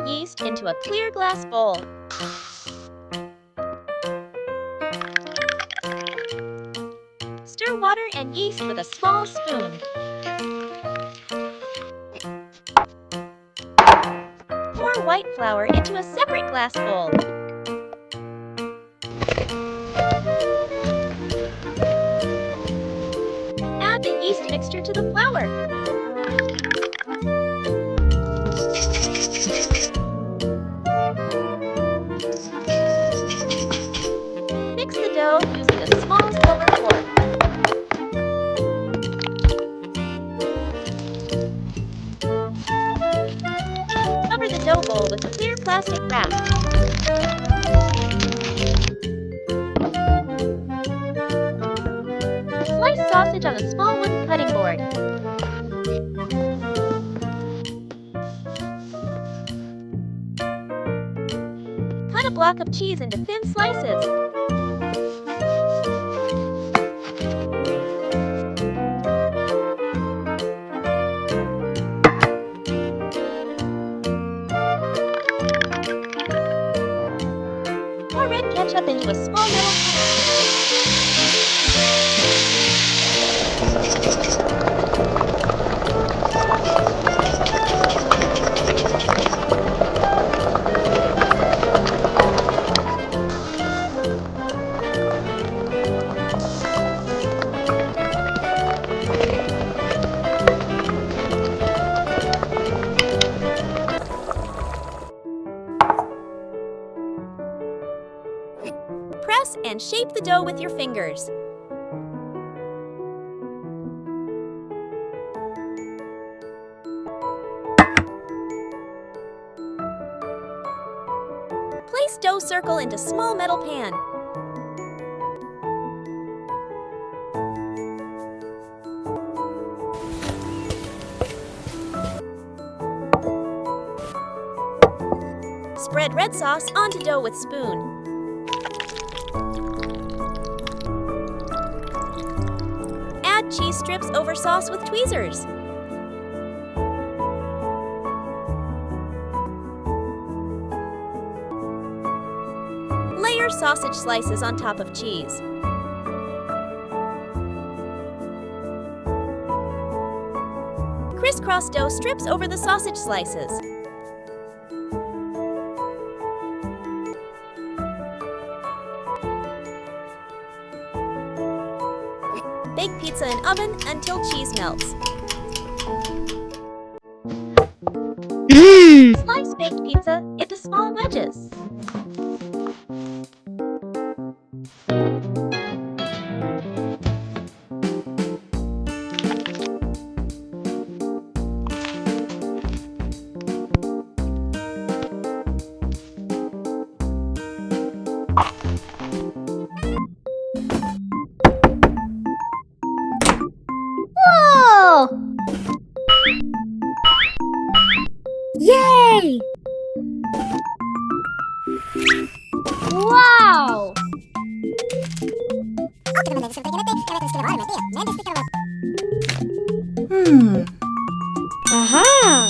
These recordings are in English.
yeast into a clear glass bowl. Stir water and yeast with a small spoon. Pour white flour into a separate glass bowl. Add the yeast mixture to the flour. Mix the dough using a small silver fork. Cover the dough bowl with a clear plastic wrap. Slice sausage on a small wooden cutting board. Cut a block of cheese into thin slices. Pour red ketchup into a small metal Press and shape the dough with your fingers. Place dough circle into small metal pan. Spread red sauce onto dough with spoon. Add cheese strips over sauce with tweezers. Layer sausage slices on top of cheese. Crisscross dough strips over the sausage slices. Bake pizza in oven until cheese melts. Slice baked pizza into small wedges. Yay! Wow! Aha!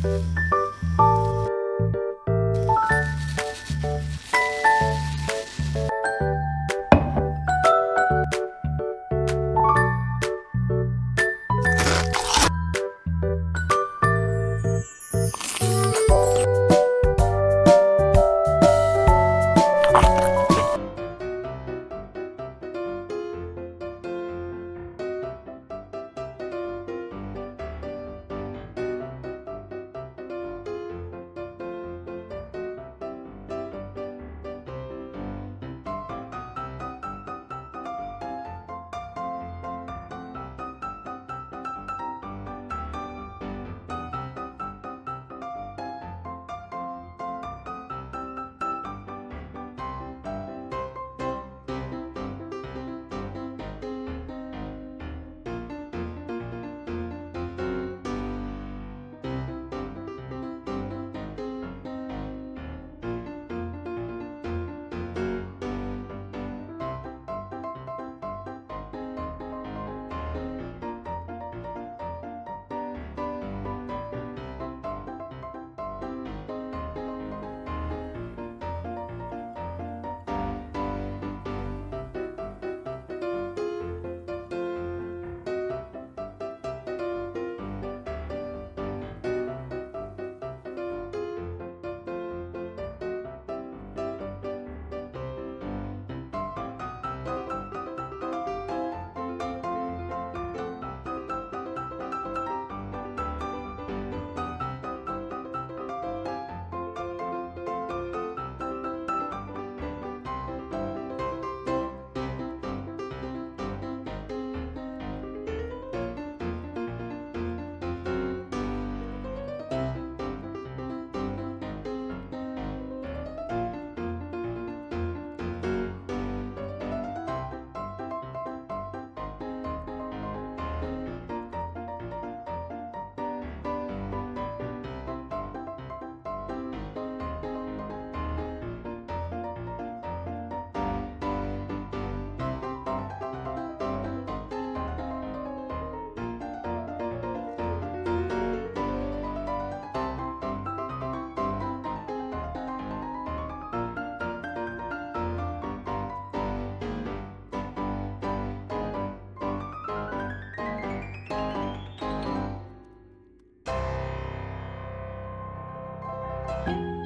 Thank you.